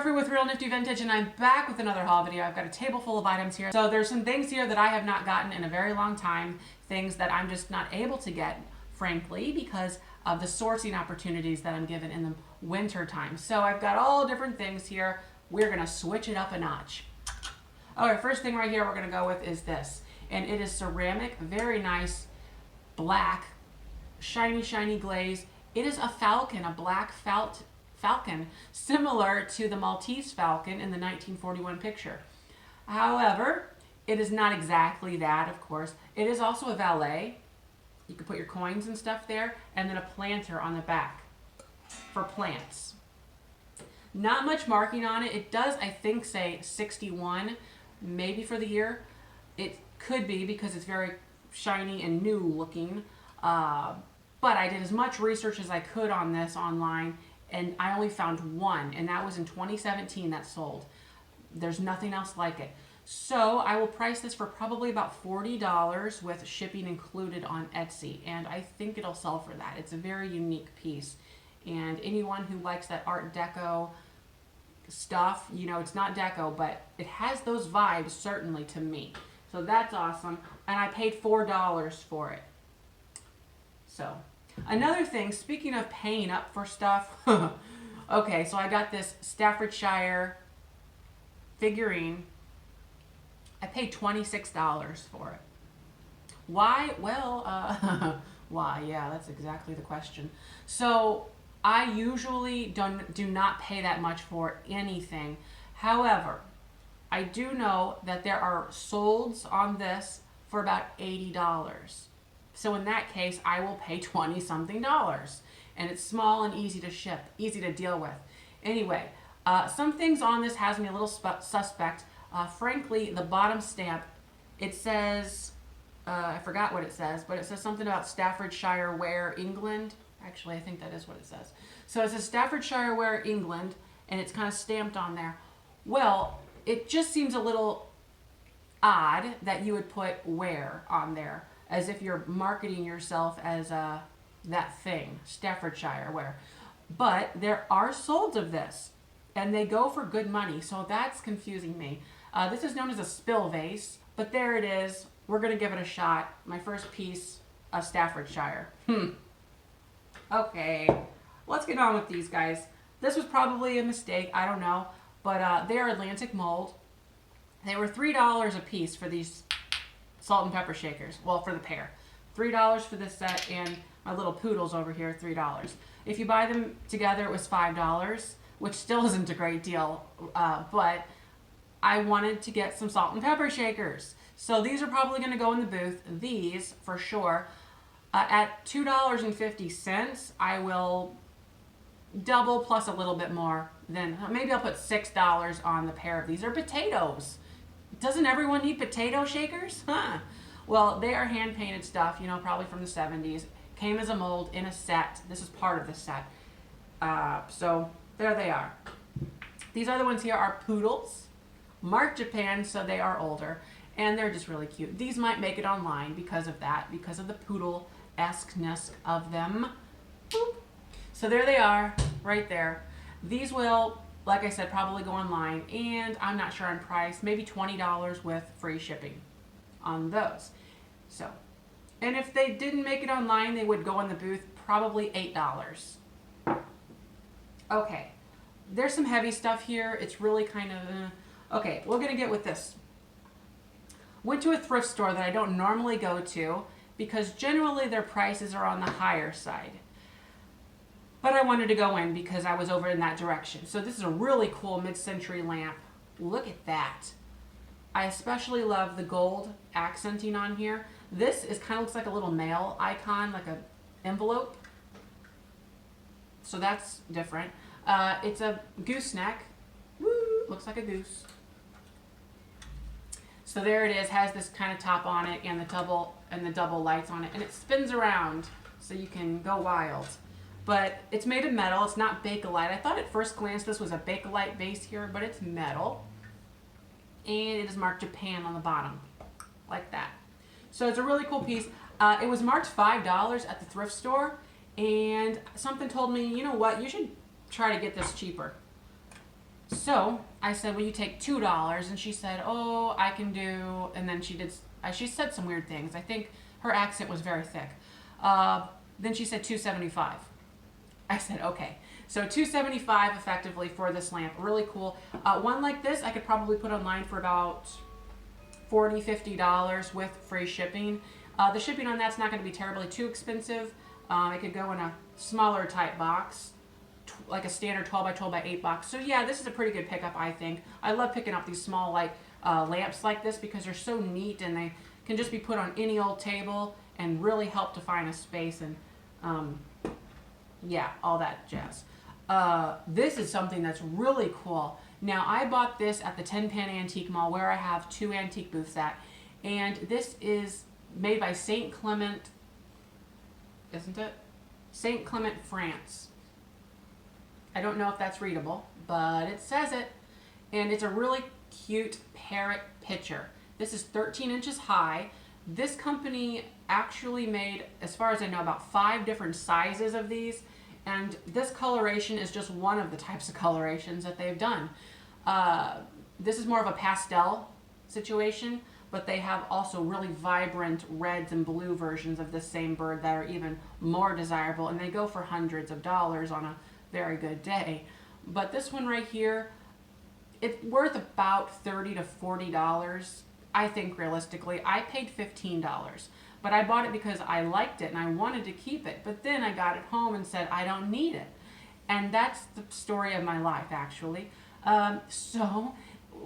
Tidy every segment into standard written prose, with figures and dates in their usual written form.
Jeffrey with Real Nifty Vintage, and I'm back with another haul video. I've got a table full of items here. So there's some things here that I have not gotten in a very long time, things that I'm just not able to get, frankly, because of the sourcing opportunities that I'm given in the winter time. So I've got all different things here. We're gonna switch it up a notch. Okay, first thing right here we're gonna go with is this, and it is ceramic, very nice, black, shiny glaze. It is a Falcon, a black Falcon, similar to the Maltese Falcon in the 1941 picture. However, it is not exactly that, of course. It is also a valet. You can put your coins and stuff there, and then a planter on the back for plants. Not much marking on it. It does, I think, say 61, maybe for the year. It could be because it's very shiny and new looking. But I did as much research as I could on this online, and I only found one, and that was in 2017 that sold. There's nothing else like it. So I will price this for probably about $40 with shipping included on Etsy, and I think it'll sell for that. It's a very unique piece, and anyone who likes that Art Deco stuff, you know, it's not deco, but it has those vibes certainly to me. So that's awesome, and I paid $4 for it. So, another thing, speaking of paying up for stuff, okay, so I got this Staffordshire figurine. I paid $26 for it. Why? Well, why? Yeah, that's exactly the question. So, I usually do not pay that much for anything. However, I do know that there are solds on this for about $80. So in that case, I will pay $20-something. And it's small and easy to ship, easy to deal with. Anyway, some things on this has me a little suspect. Frankly, the bottom stamp, it says, I forgot what it says, but it says something about Staffordshire Ware, England. Actually, I think that is what it says. So it says Staffordshire Ware, England, and it's kind of stamped on there. Well, it just seems a little odd that you would put Ware on there, as if you're marketing yourself as that thing, Staffordshire Ware. But there are solds of this, and they go for good money, so that's confusing me. This is known as a spill vase, but there it is. We're going to give it a shot. My first piece of Staffordshire. Okay, let's get on with these guys. This was probably a mistake, I don't know, but they are Atlantic mold. They were $3 a piece for these salt and pepper shakers. Well, for the pair. $3 for this set, and my little poodles over here, $3. If you buy them together, it was $5, which still isn't a great deal, but I wanted to get some salt and pepper shakers. So these are probably going to go in the booth. These, for sure. At $2.50, I will double plus a little bit more. Then maybe I'll put $6 on the pair of these. They're potatoes. Doesn't everyone need potato shakers? Huh. Well, they are hand-painted stuff, you know, probably from the 70s. Came as a mold in a set. This is part of the set. So there they are. These other ones here are poodles. Marked Japan, so they are older. And they're just really cute. These might make it online because of that, because of the poodle-esque-ness of them. Boop. So there they are, right there. These will, like I said, probably go online, and I'm not sure on price, maybe $20 with free shipping on those. So, and if they didn't make it online, they would go in the booth, probably $8. Okay, there's some heavy stuff here. It's really kind of, okay, we're gonna get with this. Went to a thrift store that I don't normally go to because generally their prices are on the higher side. But I wanted to go in because I was over in that direction. So this is a really cool mid-century lamp. Look at that. I especially love the gold accenting on here. This is kind of looks like a little mail icon, like an envelope. So that's different. It's a gooseneck. Woo, looks like a goose. So there it is, has this kind of top on it and the double lights on it, and it spins around so you can go wild. But it's made of metal. It's not Bakelite. I thought at first glance this was a Bakelite base here, but it's metal. And it is marked Japan on the bottom, like that. So it's a really cool piece. It was marked $5 at the thrift store, and something told me, you know what, you should try to get this cheaper. So I said, will you take $2? And she said, oh, I can do, and then she said some weird things. I think her accent was very thick. Then she said $2.75. I said, okay. So $2.75 effectively for this lamp. Really cool. One like this, I could probably put online for about $40, $50 with free shipping. The shipping on that's not going to be terribly too expensive. It could go in a smaller type box, like a standard 12 by 12 by 8 box. So yeah, this is a pretty good pickup, I think. I love picking up these small like lamps like this because they're so neat and they can just be put on any old table and really help define a space and yeah, all that jazz. This is something that's really cool. Now, I bought this at the 10 Pin Antique Mall where I have 2 antique booths at, and this is made by St. Clement, isn't it? St. Clement, France. I don't know if that's readable, but it says it, and it's a really cute parrot picture. This is 13 inches high. This company actually made, as far as I know, about 5 different sizes of these, and this coloration is just one of the types of colorations that they've done. This is more of a pastel situation, but they have also really vibrant reds and blue versions of this same bird that are even more desirable, and they go for hundreds of dollars on a very good day. But this one right here, it's worth about $30 to $40. I think realistically. I paid $15, but I bought it because I liked it and I wanted to keep it. But then I got it home and said, I don't need it. And that's the story of my life, actually. So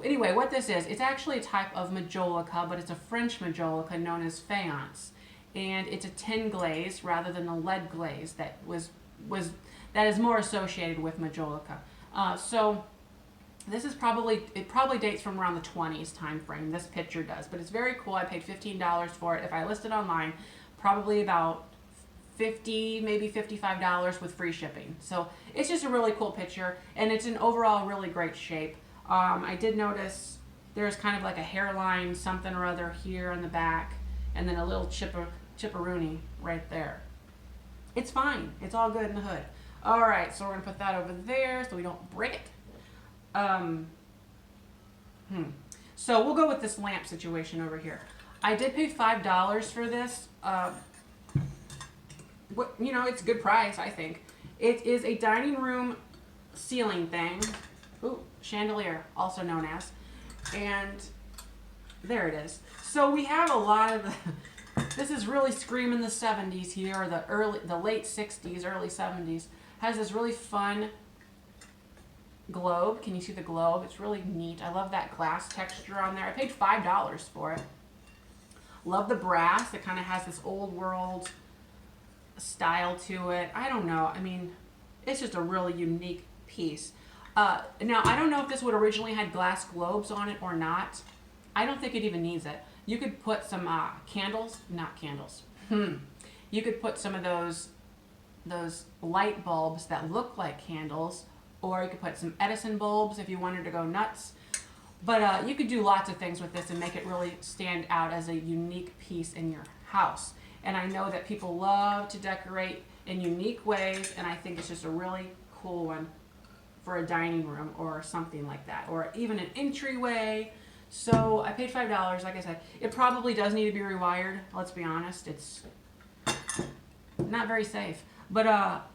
anyway, what this is, it's actually a type of Majolica, but it's a French Majolica known as faience. And it's a tin glaze rather than the lead glaze that that is more associated with Majolica. So this is it probably dates from around the 20s time frame, this picture does, but it's very cool. I paid $15 for it. If I list it online, probably about $50, maybe $55 with free shipping. So it's just a really cool picture, and it's in overall really great shape. I did notice there's kind of like a hairline, something or other here on the back, and then a little chipperoonie right there. It's fine. It's all good in the hood. All right, so we're gonna put that over there so we don't break it. So we'll go with this lamp situation over here. I did pay $5 for this. It's a good price, I think. It is a dining room ceiling thing. Ooh, chandelier, also known as. And there it is. So we have a lot of this is really screaming the 70s here, or the late 60s, early 70s. Has this really fun globe. Can you see the globe? It's really neat. I love that glass texture on there. I paid $5 for it. Love the brass. It kind of has this old world style to it. I don't know. I mean, it's just a really unique piece. Now, I don't know if this would originally had glass globes on it or not. I don't think it even needs it. You could put some candles, not candles. You could put some of those light bulbs that look like candles, or you could put some Edison bulbs if you wanted to go nuts. But you could do lots of things with this and make it really stand out as a unique piece in your house. And I know that people love to decorate in unique ways, and I think it's just a really cool one for a dining room or something like that, or even an entryway. So I paid $5. Like I said, it probably does need to be rewired. Let's be honest, it's not very safe. But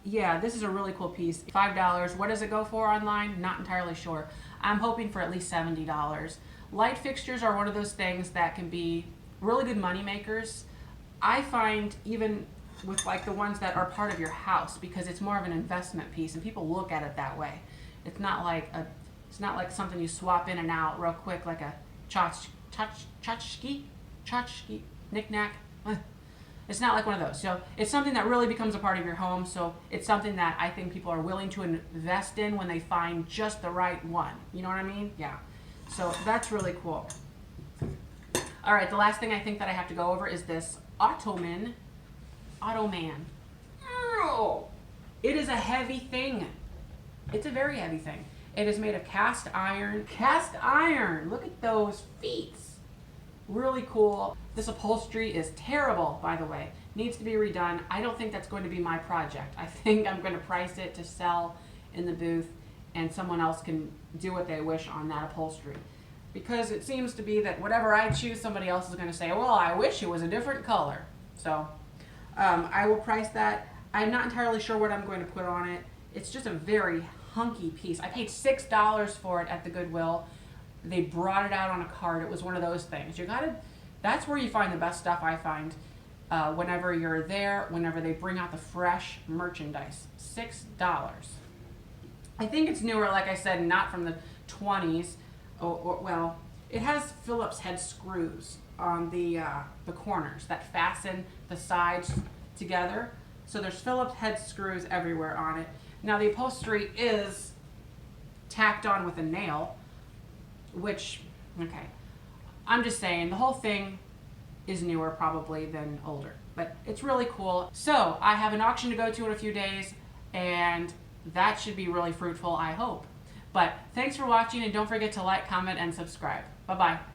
yeah, this is a really cool piece. $5. What does it go for online? Not entirely sure. I'm hoping for at least $70. Light fixtures are one of those things that can be really good money makers. I find even with like the ones that are part of your house, because it's more of an investment piece and people look at it that way. It's not like something you swap in and out real quick, like a tchotchke knick-knack. It's not like one of those. So it's something that really becomes a part of your home. So it's something that I think people are willing to invest in when they find just the right one. You know what I mean? Yeah. So that's really cool. All right, the last thing I think that I have to go over is this Ottoman. Oh, it is a heavy thing. It's a very heavy thing. It is made of cast iron. Cast iron! Look at those feet. Really cool. This upholstery is terrible, by the way. Needs to be redone. I don't think that's going to be my project. I think I'm going to price it to sell in the booth and someone else can do what they wish on that upholstery. Because it seems to be that whatever I choose, somebody else is going to say, well, I wish it was a different color. So I will price that. I'm not entirely sure what I'm going to put on it. It's just a very hunky piece. I paid $6 for it at the Goodwill. They brought it out on a card. It was one of those things. That's where you find the best stuff, I find, whenever you're there, whenever they bring out the fresh merchandise. $6. I think it's newer, like I said, not from the 20s. Well, it has Phillips head screws on the corners that fasten the sides together. So there's Phillips head screws everywhere on it. Now the upholstery is tacked on with a nail, which, okay, I'm just saying the whole thing is newer probably than older, but it's really cool. So I have an auction to go to in a few days, and that should be really fruitful, I hope. But thanks for watching, and don't forget to like, comment, and subscribe. Bye-bye.